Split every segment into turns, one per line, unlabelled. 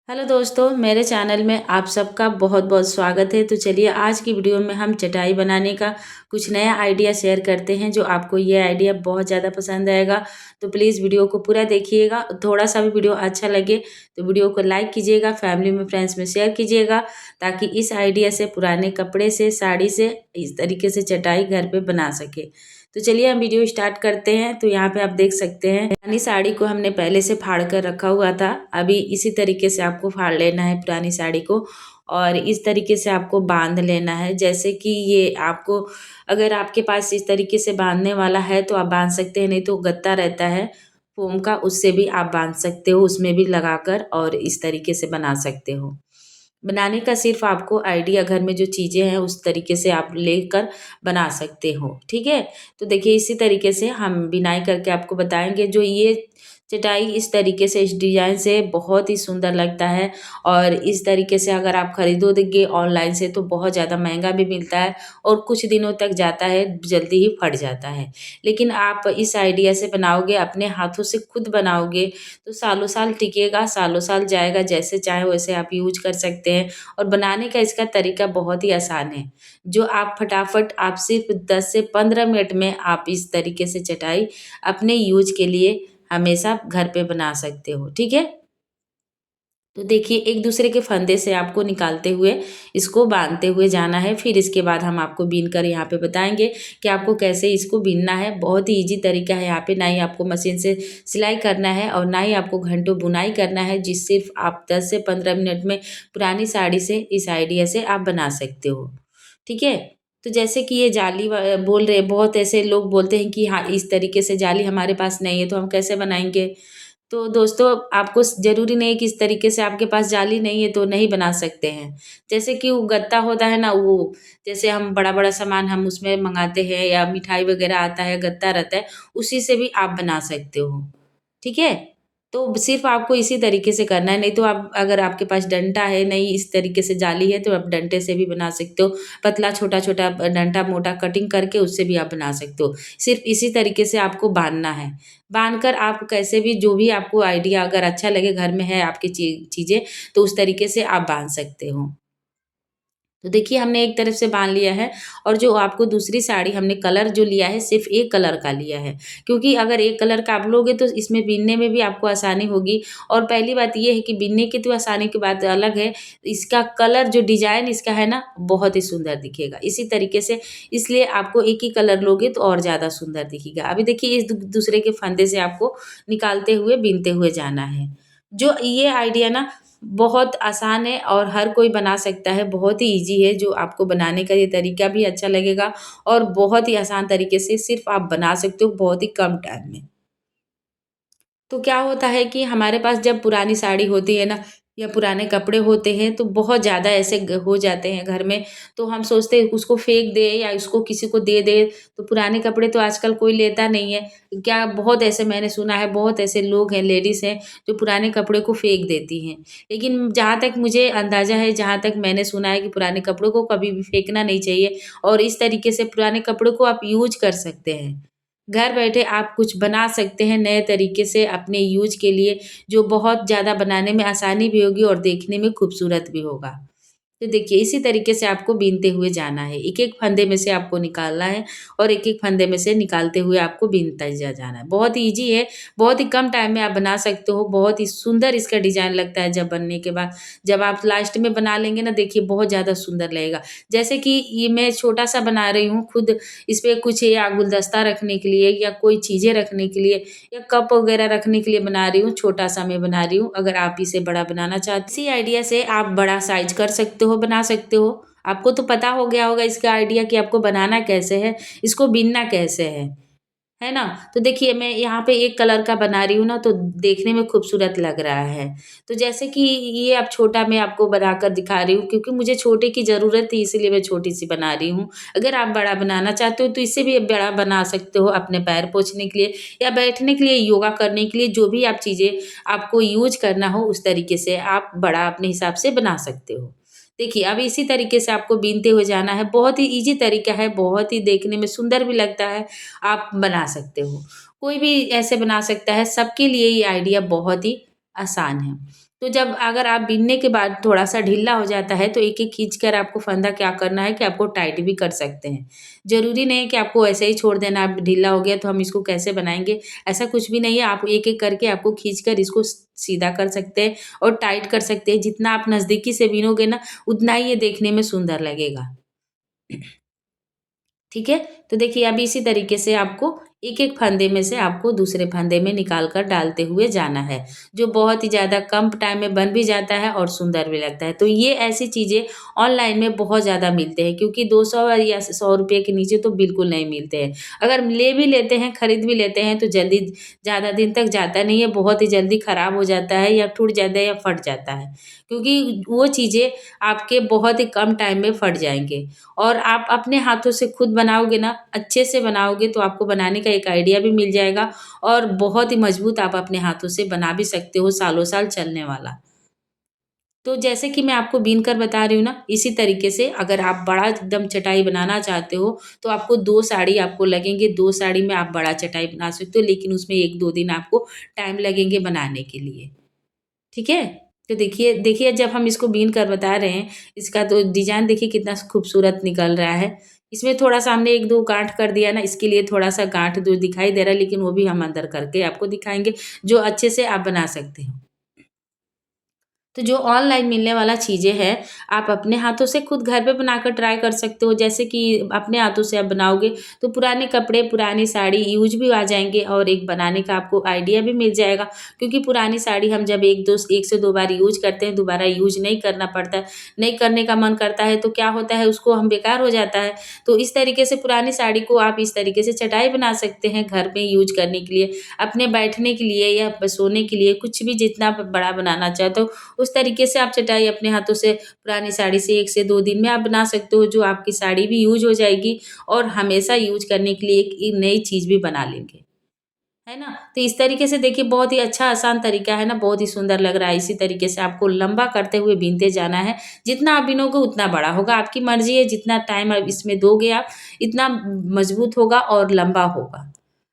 Hello दोस्तों, मेरे channel में आप सबका बहुत बहुत स्वागत है। तो चलिए आज की वीडियो में हम चटाई बनाने का कुछ नया आइडिया शेयर करते हैं। जो आपको ये आइडिया बहुत ज़्यादा पसंद आएगा तो प्लीज़ वीडियो को पूरा देखिएगा। थोड़ा सा भी वीडियो अच्छा लगे तो वीडियो को लाइक कीजिएगा, फैमिली में फ्रेंड्स में शेयर कीजिएगा, ताकि इस आइडिया से पुराने कपड़े से, साड़ी से इस तरीके से चटाई घर पे बना सके। तो चलिए हम वीडियो स्टार्ट करते हैं। तो यहाँ पे आप देख सकते हैं पुरानी साड़ी को हमने पहले से फाड़ कर रखा हुआ था। अभी इसी तरीके से आपको फाड़ लेना है पुरानी साड़ी को, और इस तरीके से आपको बांध लेना है। जैसे कि ये आपको, अगर आपके पास इस तरीके से बांधने वाला है तो आप बांध सकते हैं, नहीं तो गत्ता रहता है फोम का, उससे भी आप बांध सकते हो, उसमें भी लगाकर और इस तरीके से बना सकते हो। बनाने का सिर्फ आपको आइडिया, घर में जो चीज़ें हैं उस तरीके से आप लेकर बना सकते हो, ठीक है। तो देखिए इसी तरीके से हम बिनाई करके आपको बताएंगे। जो ये चटाई इस तरीके से, इस डिज़ाइन से बहुत ही सुंदर लगता है। और इस तरीके से अगर आप खरीदोगे ऑनलाइन से तो बहुत ज़्यादा महंगा भी मिलता है और कुछ दिनों तक जाता है, जल्दी ही फट जाता है। लेकिन आप इस आइडिया से बनाओगे, अपने हाथों से खुद बनाओगे तो सालों साल टिकेगा, सालों साल जाएगा। जैसे चाहे वैसे आप यूज कर सकते हैं। और बनाने का इसका तरीका बहुत ही आसान है। जो आप फटाफट, आप सिर्फ 10 से 15 मिनट में आप इस तरीके से चटाई अपने यूज के लिए हमेशा घर पे बना सकते हो, ठीक है। तो देखिए एक दूसरे के फंदे से आपको निकालते हुए इसको बांधते हुए जाना है। फिर इसके बाद हम आपको बीन कर यहाँ पे बताएंगे कि आपको कैसे इसको बीनना है। बहुत ही इजी तरीका है। यहाँ पे ना ही आपको मशीन से सिलाई करना है और ना ही आपको घंटों बुनाई करना है। जिस सिर्फ आप 10 से 15 मिनट में पुरानी साड़ी से इस आइडिया से आप बना सकते हो, ठीक है। तो जैसे कि ये जाली बोल रहे, बहुत ऐसे लोग बोलते हैं कि हाँ इस तरीके से जाली हमारे पास नहीं है तो हम कैसे बनाएंगे। तो दोस्तों आपको ज़रूरी नहीं है कि इस तरीके से, आपके पास जाली नहीं है तो नहीं बना सकते हैं। जैसे कि वो गत्ता होता है ना, वो जैसे हम बड़ा-बड़ा सामान हम उसमें मँगाते हैं या मिठाई वग़ैरह आता है, गत्ता रहता है, उसी से भी आप बना सकते हो, ठीक है? तो सिर्फ़ आपको इसी तरीके से करना है। नहीं तो आप, अगर आपके पास डंडा है, नहीं इस तरीके से जाली है तो आप डंडे से भी बना सकते हो। पतला छोटा-छोटा डंडा मोटा कटिंग करके उससे भी आप बना सकते हो। सिर्फ़ इसी तरीके से आपको बाँधना है। बाँध कर आप कैसे भी, जो भी आपको आइडिया अगर अच्छा लगे, घर में है आपकी चीज़ें, तो उस तरीके से आप बाँध सकते हो। तो देखिए हमने एक तरफ से बाँध लिया है, और जो आपको दूसरी साड़ी हमने कलर जो लिया है सिर्फ़ एक कलर का लिया है। क्योंकि अगर एक कलर का आप लोगे तो इसमें बीनने में भी आपको आसानी होगी। और पहली बात ये है कि बीनने की तो आसानी की बात अलग है, इसका कलर जो डिज़ाइन इसका है ना, बहुत ही सुंदर दिखेगा। इसी तरीके से, इसलिए आपको एक ही कलर लोगे तो और ज़्यादा सुंदर दिखेगा। अभी देखिए इस दूसरे के फंदे से आपको निकालते हुए, बीनते हुए जाना है। जो ये आइडिया ना बहुत आसान है और हर कोई बना सकता है, बहुत ही ईज़ी है। जो आपको बनाने का ये तरीका भी अच्छा लगेगा और बहुत ही आसान तरीके से सिर्फ़ आप बना सकते हो बहुत ही कम टाइम में। तो क्या होता है कि हमारे पास जब पुरानी साड़ी होती है ना, या पुराने कपड़े होते हैं तो बहुत ज़्यादा ऐसे हो जाते हैं घर में। तो हम सोचते हैं उसको फेंक दें या इसको किसी को दे दें। तो पुराने कपड़े तो आजकल कोई लेता नहीं है। क्या, बहुत ऐसे मैंने सुना है, बहुत ऐसे लोग हैं, लेडीज़ हैं जो पुराने कपड़े को फेंक देती हैं। लेकिन जहाँ तक मुझे अंदाज़ा है, जहाँ तक मैंने सुना है कि पुराने कपड़ों को कभी भी फेंकना नहीं चाहिए, और इस तरीके से पुराने कपड़ों को आप यूज़ कर सकते हैं। घर बैठे आप कुछ बना सकते हैं नए तरीके से अपने यूज़ के लिए, जो बहुत ज़्यादा बनाने में आसानी भी होगी और देखने में खूबसूरत भी होगा। तो देखिए इसी तरीके से आपको बीनते हुए जाना है। एक-एक फंदे में से आपको निकालना है और एक-एक फंदे में से निकालते हुए आपको बीनता जाना है। बहुत ही ईज़ी है, बहुत ही कम टाइम में आप बना सकते हो। बहुत ही सुंदर इसका डिज़ाइन लगता है जब बनने के बाद। जब आप लास्ट में बना लेंगे ना, देखिए बहुत ज़्यादा सुंदर लगेगा। जैसे कि ये मैं छोटा-सा बना रही हूँ खुद, इस पे कुछ या गुलदस्ता रखने के लिए या कोई चीज़ें रखने के लिए या कप वगैरह रखने के लिए बना रही हूँ, छोटा-सा मैं बना रही हूँ। अगर आप इसे बड़ा बनाना चाहते, इसी आइडिया से आप बड़ा साइज़ कर सकते हो, बना सकते हो। आपको तो पता हो गया होगा इसका आइडिया कि आपको बनाना कैसे है, इसको बीनना कैसे है ना? तो देखिए मैं यहाँ पे एक कलर का बना रही हूँ ना, तो देखने में खूबसूरत लग रहा है। तो जैसे कि ये अब छोटा मैं आपको बनाकर दिखा रही हूँ, क्योंकि मुझे छोटे की ज़रूरत थी, इसीलिए मैं छोटी-सी बना रही हूँ। अगर आप बड़ा बनाना चाहते हो तो इससे भी बड़ा बना सकते हो, अपने पैर पोंछने के लिए या बैठने के लिए, योगा करने के लिए, जो भी आप चीज़ें आपको यूज़ करना हो उस तरीके से आप बड़ा अपने हिसाब से बना सकते हो। देखिए, अब इसी तरीके से आपको बीनते हुए जाना है। बहुत ही ईज़ी तरीका है, बहुत ही देखने में सुंदर भी लगता है, आप बना सकते हो। कोई भी ऐसे बना सकता है, सबके लिए ये आइडिया बहुत ही आसान है। तो जब अगर आप बीनने के बाद थोड़ा-सा ढीला हो जाता है, तो एक-एक खींच कर आपको फंदा क्या करना है कि आपको टाइट भी कर सकते हैं। ज़रूरी नहीं है कि आपको ऐसे ही छोड़ देना, अब ढीला हो गया तो हम इसको कैसे बनाएँगे, ऐसा कुछ भी नहीं है। आप एक-एक करके आपको खींचकर इसको सीधा कर सकते हैं और टाइट कर सकते हैं। जितना आप नज़दीकी से बीनोगे ना, उतना ही ये देखने में सुंदर लगेगा। ठीक है? तो देखिए अब इसी तरीके से आपको एक-एक फंदे में से आपको दूसरे फंदे में निकाल कर डालते हुए जाना है, जो बहुत ही ज़्यादा कम टाइम में बन भी जाता है और सुंदर भी लगता है। तो ये ऐसी चीज़ें ऑनलाइन में बहुत ज़्यादा मिलते हैं क्योंकि 200 या ₹100 के नीचे तो बिल्कुल नहीं मिलते हैं। अगर ले भी लेते हैं, खरीद भी लेते हैं तो जल्दी ज़्यादा दिन तक जाता नहीं है, बहुत ही जल्दी खराब हो जाता है या टूट जाता है या फट जाता है। क्योंकि वो चीज़ें आपके बहुत ही कम टाइम में फट जाएँगे। और आप अपने हाथों से खुद बनाओगे ना, अच्छे से बनाओगे तो आपको बनाने का एक आइडिया भी मिल जाएगा और बहुत ही मज़बूत आप अपने हाथों से बना भी सकते हो, सालों-साल चलने वाला। तो जैसे कि मैं आपको बीन कर बता रही हूँ ना, इसी तरीके से अगर आप बड़ा एकदम चटाई बनाना चाहते हो, तो आपको 2 साड़ी आपको लगेंगे, 2 साड़ी में आप बड़ा चटाई बना सकते हो, लेकिन उसमें 1-2 दिन आपको टाइम लगेंगे बनाने के लिए। ठीक है? तो देखिए देखिए जब हम इसको बीन कर बता रहे हैं, इसका तो डिज़ाइन देखिए कितना खूबसूरत निकल रहा है। इसमें थोड़ा-सा हमने 1-2 गाँठ कर दिया ना, इसके लिए थोड़ा-सा गाँठ जो दिखाई दे रहा है, लेकिन वो भी हम अंदर करके आपको दिखाएँगे, जो अच्छे से आप बना सकते हो। तो जो ऑनलाइन मिलने वाला चीज़ें हैं, आप अपने हाथों से खुद घर पे बनाकर ट्राई कर सकते हो। जैसे कि अपने हाथों से आप बनाओगे, तो पुराने कपड़े, पुरानी साड़ी यूज़ भी आ जाएँगे और एक बनाने का आपको आइडिया भी मिल जाएगा। क्योंकि पुरानी साड़ी हम जब 1 से 2 बार यूज़ करते हैं, दोबारा यूज़ नहीं करना पड़ता है। नहीं करने का मन करता है, तो क्या होता है, उसको हम बेकार हो जाता है। तो इस तरीके से पुरानी साड़ी को आप इस तरीके से चटाई बना सकते हैं घर में यूज़ करने के लिए, अपने बैठने के लिए या सोने के लिए, कुछ भी जितना आप बड़ा बनाना चाहते हो, उस तरीके से आप चटाई अपने हाथों से पुरानी साड़ी से 1 से 2 दिन में आप बना सकते हो, जो आपकी साड़ी भी यूज़ हो जाएगी और हमेशा यूज़ करने के लिए एक नई चीज़ भी बना लेंगे। है ना? तो इस तरीके से देखिए बहुत ही अच्छा आसान तरीका है ना, बहुत ही सुंदर लग रहा है। इसी तरीके से आपको लंबा करते हुए बीनते जाना है। जितना आप बिनोगे उतना बड़ा होगा। आपकी मर्ज़ी है जितना टाइम आप इसमें दोगे आप, इतना मज़बूत होगा और लंबा होगा।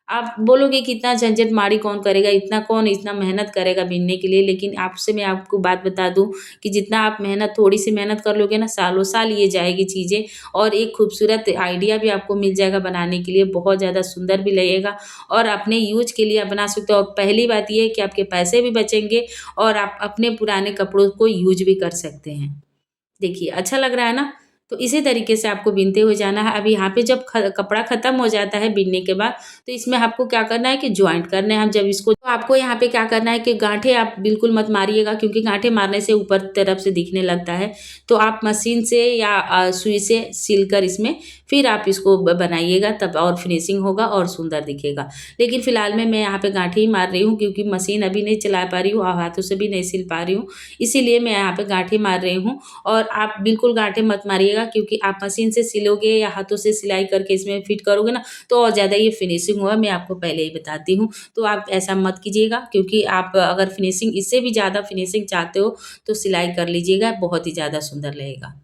आप बोलोगे कि इतना झंझट-मारी कौन करेगा, इतना कौन इतना मेहनत करेगा बीनने के लिए, लेकिन आपसे मैं आपको बात बता दूँ कि जितना आप मेहनत थोड़ी-सी मेहनत कर लोगे ना, सालों-साल ये जाएगी चीज़ें और एक खूबसूरत आइडिया भी आपको मिल जाएगा बनाने के लिए, बहुत ज़्यादा सुंदर भी लगेगा और अपने यूज़ के लिए आप बना सकते हो और पहली बात ये है कि आपके पैसे भी बचेंगे और आप अपने पुराने कपड़ों को यूज़ भी कर सकते हैं। देखिए, अच्छा लग रहा है ना? तो इसी तरीके से आपको बीनते हुए जाना है। अब यहाँ पे जब ख कपड़ा खत्म हो जाता है बीनने के बाद, तो इसमें आपको क्या करना है कि जॉइंट करने हैं। हम जब इसको तो आपको यहाँ पे क्या करना है कि गाँठें आप बिल्कुल मत मारिएगा क्योंकि गाँठें मारने से ऊपर तरफ से दिखने लगता है। तो आप मशीन से या सुई से सिलकर इसमें फिर आप इसको बनाइएगा तब और फिनिशिंग होगा और सुंदर दिखेगा। लेकिन फ़िलहाल में मैं यहाँ पे गाँठें ही मार रही हूँ क्योंकि मशीन अभी नहीं चला पा रही हूँ और हाथों से भी नहीं सिल पा रही हूँ। इसीलिए मैं यहाँ पे गाँठें मार रही हूँ और आप बिल्कुल गाँठें मत मारिएगा क्योंकि आप मशीन से सिलोगे या हाथों से सिलाई करके इसमें फिट करोगे ना, तो और ज़्यादा ये फिनिशिंग होगा, मैं आपको पहले ही बताती हूँ। तो आप ऐसा मत कीजिएगा क्योंकि आप अगर फिनिशिंग इससे भी ज़्यादा फिनिशिंग चाहते हो, तो सिलाई कर लीजिएगा, बहुत ही ज़्यादा सुंदर लगेगा।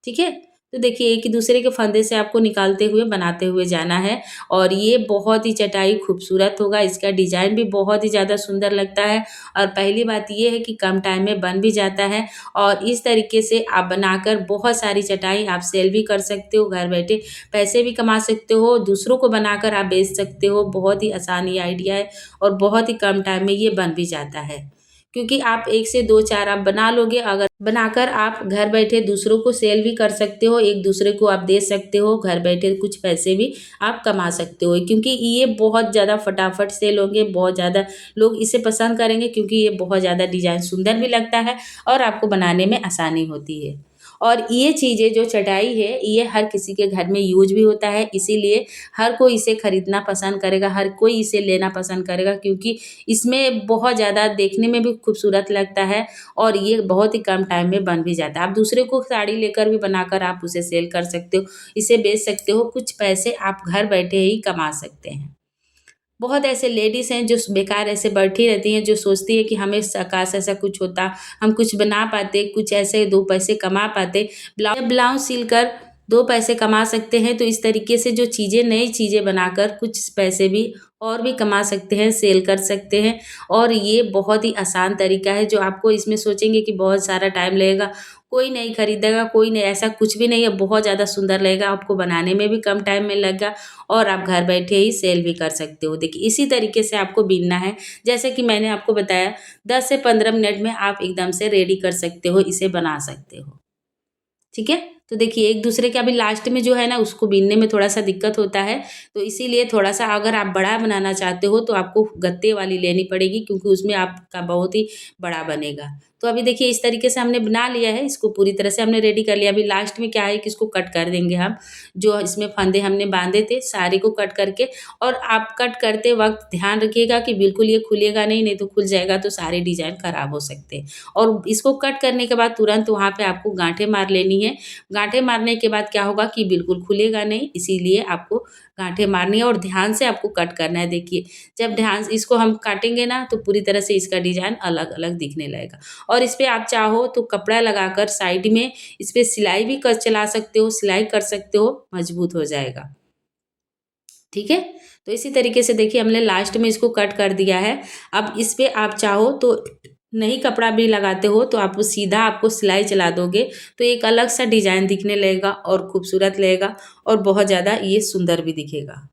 ठीक है? तो देखिए एक ही दूसरे के फंदे से आपको निकालते हुए, बनाते हुए जाना है और ये बहुत ही चटाई खूबसूरत होगा, इसका डिज़ाइन भी बहुत ही ज़्यादा सुंदर लगता है और पहली बात ये है कि कम टाइम में बन भी जाता है और इस तरीके से आप बनाकर बहुत सारी चटाई आप सेल भी कर सकते हो, घर बैठे पैसे भी कमा सकते हो, दूसरों को बनाकर आप बेच सकते हो, बहुत ही आसान ये आइडिया है और बहुत ही कम टाइम में ये बन भी जाता है। क्योंकि आप 1 से 2-4 आप बना लोगे, अगर बनाकर आप घर बैठे दूसरों को सेल भी कर सकते हो, एक-दूसरे को आप दे सकते हो, घर बैठे कुछ पैसे भी आप कमा सकते हो। क्योंकि ये बहुत ज़्यादा फटाफट सेल होंगे, बहुत ज़्यादा लोग इसे पसंद करेंगे क्योंकि ये बहुत ज़्यादा डिज़ाइन सुंदर भी लगता है और आपको बनाने में आसानी होती है। और ये चीज़ें जो चटाई है, ये हर किसी के घर में यूज़ भी होता है, इसीलिए हर कोई इसे खरीदना पसंद करेगा, हर कोई इसे लेना पसंद करेगा क्योंकि इसमें बहुत ज़्यादा देखने में भी खूबसूरत लगता है और ये बहुत ही कम टाइम में बन भी जाता है। आप दूसरे को साड़ी लेकर भी बनाकर आप उसे सेल कर सकते हो, इसे बेच सकते हो, कुछ पैसे आप घर बैठे ही कमा सकते हैं। बहुत ऐसे लेडीज़ हैं जो बेकार ऐसे बैठी रहती हैं, जो सोचती है कि हमें काश ऐसा कुछ होता, हम कुछ बना पाते, कुछ ऐसे 2 पैसे कमा पाते। ब्लाउज़ सिलकर 2 पैसे कमा सकते हैं। तो इस तरीके से जो चीज़ें नई चीज़ें बनाकर कुछ पैसे भी और भी कमा सकते हैं, सेल कर सकते हैं। और ये बहुत ही आसान तरीका है जो आपको इसमें सोचेंगे कि बहुत सारा टाइम लगेगा, कोई नहीं खरीदेगा, कोई नहीं, ऐसा कुछ भी नहीं है। बहुत ज़्यादा सुंदर लगेगा, आपको बनाने में भी कम टाइम में लगेगा और आप घर बैठे ही सेल भी कर सकते हो। देखिए इसी तरीके से आपको बीनना है। जैसे कि मैंने आपको बताया 10 से 15 मिनट में आप एकदम से रेडी कर सकते हो, इसे बना सकते हो। ठीक है? तो देखिए एक दूसरे के अभी लास्ट में जो है ना उसको बीनने में थोड़ा-सा दिक्कत होता है, तो इसीलिए थोड़ा-सा अगर आप बड़ा बनाना चाहते हो तो आपको गत्ते वाली लेनी पड़ेगी क्योंकि उसमें आपका बहुत ही बड़ा बनेगा। तो अभी देखिए इस तरीके से हमने बना लिया है, इसको पूरी तरह से हमने रेडी कर लिया। अभी लास्ट में क्या है कि इसको कट कर देंगे हम, जो इसमें फंदे हमने बाँधे थे सारे को कट करके। और आप कट करते वक़्त ध्यान रखिएगा कि बिल्कुल ये खुलेगा नहीं, नहीं तो खुल जाएगा तो सारे डिज़ाइन खराब हो सकते हैं। और इसको कट करने के बाद तुरंत वहाँ पे आपको गाँठें मार लेनी है। गाँठें मारने के बाद क्या होगा कि बिल्कुल खुलेगा नहीं, इसीलिए आपको गाँठें मारनी है और ध्यान से आपको कट करना है। देखिए, जब ध्यान से इसको हम काटेंगे ना तो पूरी तरह से इसका डिज़ाइन अलग-अलग दिखने लगेगा। और इस पे आप चाहो तो कपड़ा लगाकर साइड में इस पे सिलाई भी कर चला सकते हो, सिलाई कर सकते हो, मज़बूत हो जाएगा। ठीक है? तो इसी तरीके से देखिए हमने लास्ट में इसको कट कर दिया है। अब इस पे आप चाहो तो नहीं कपड़ा भी लगाते हो तो आप वो सीधा आपको सिलाई चला दोगे तो एक अलग सा डिज़ाइन दिखने लगेगा और खूबसूरत लगेगा और बहुत ज़्यादा ये सुंदर भी दिखेगा।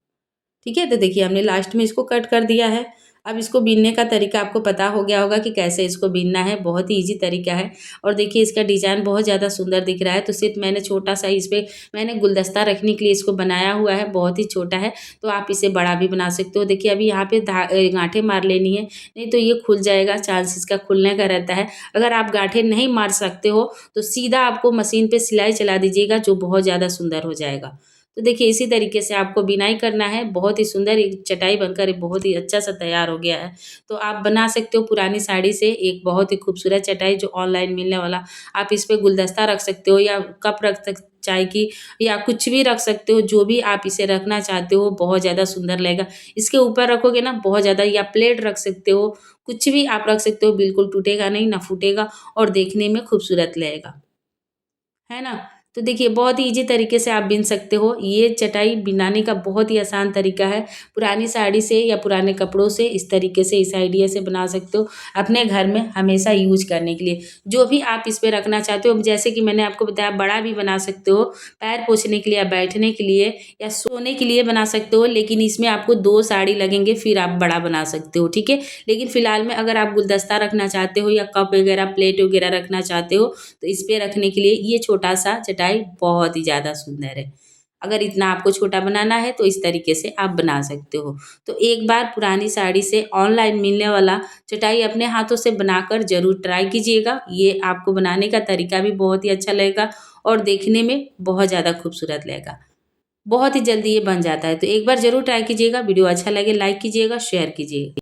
ठीक है? तो देखिए हमने लास्ट में इसको कट कर दिया है। अब इसको बीनने का तरीका आपको पता हो गया होगा कि कैसे इसको बीनना है, बहुत ही ईज़ी तरीका है। और देखिए इसका डिज़ाइन बहुत ज़्यादा सुंदर दिख रहा है, तो सिर्फ़ मैंने छोटा-सा इस पे मैंने गुलदस्ता रखने के लिए इसको बनाया हुआ है, बहुत ही छोटा है, तो आप इसे बड़ा भी बना सकते हो। देखिए अभी यहाँ पे गाँठें मार लेनी है, नहीं तो ये खुल जाएगा, चांस इसका खुलने का रहता है। अगर आप गाँठें नहीं मार सकते हो, तो सीधा आपको मशीन पे सिलाई चला दीजिएगा, जो बहुत ज़्यादा सुंदर हो जाएगा। तो देखिए इसी तरीके से आपको बिनाई करना है, बहुत ही सुंदर एक चटाई बनकर एक बहुत ही अच्छा-सा तैयार हो गया है। तो आप बना सकते हो पुरानी साड़ी से एक बहुत ही खूबसूरत चटाई जो ऑनलाइन मिलने वाला, आप इस पे गुलदस्ता रख सकते हो या कप रख सक चाय की या कुछ भी रख सकते हो, जो भी आप इसे रखना चाहते हो, बहुत ज़्यादा सुंदर लगेगा। इसके ऊपर रखोगे ना बहुत ज़्यादा, या प्लेट रख सकते हो, कुछ भी आप रख सकते हो, बिल्कुल टूटेगा नहीं, ना फूटेगा और देखने में खूबसूरत लगेगा। है ना? तो देखिए बहुत ही ईज़ी तरीके से आप बिन सकते हो। ये चटाई बिनाने का बहुत ही आसान तरीका है। पुरानी साड़ी से या पुराने कपड़ों से इस तरीके से इस आइडिया से बना सकते हो, अपने घर में हमेशा यूज़ करने के लिए। जो भी आप इस पे रखना चाहते हो, जैसे कि मैंने आपको बताया बड़ा भी बना सकते हो, पैर पोंछने के लिए या बैठने के लिए या सोने के लिए बना सकते हो, लेकिन इसमें आपको 2 साड़ी लगेंगे फिर आप बड़ा बना सकते हो, ठीक है? लेकिन फ़िलहाल में अगर आप गुलदस्ता रखना चाहते हो या कप वगैरह, प्लेट वगैरह रखना चाहते हो, तो इस पे रखने के लिए ये छोटा-सा चटाई बहुत ही ज़्यादा सुंदर है। अगर इतना आपको छोटा बनाना है तो इस तरीके से आप बना सकते हो। तो एक बार पुरानी साड़ी से ऑनलाइन मिलने वाला चटाई अपने हाथों से बनाकर ज़रूर ट्राई कीजिएगा। ये आपको बनाने का तरीका भी बहुत ही अच्छा लगेगा और देखने में बहुत ज़्यादा खूबसूरत लगेगा। बहुत ही जल्दी ये बन जाता है। तो एक बार ज़रूर ट्राई कीजिएगा। वीडियो अच्छा लगे लाइक कीजिएगा, शेयर कीजिए।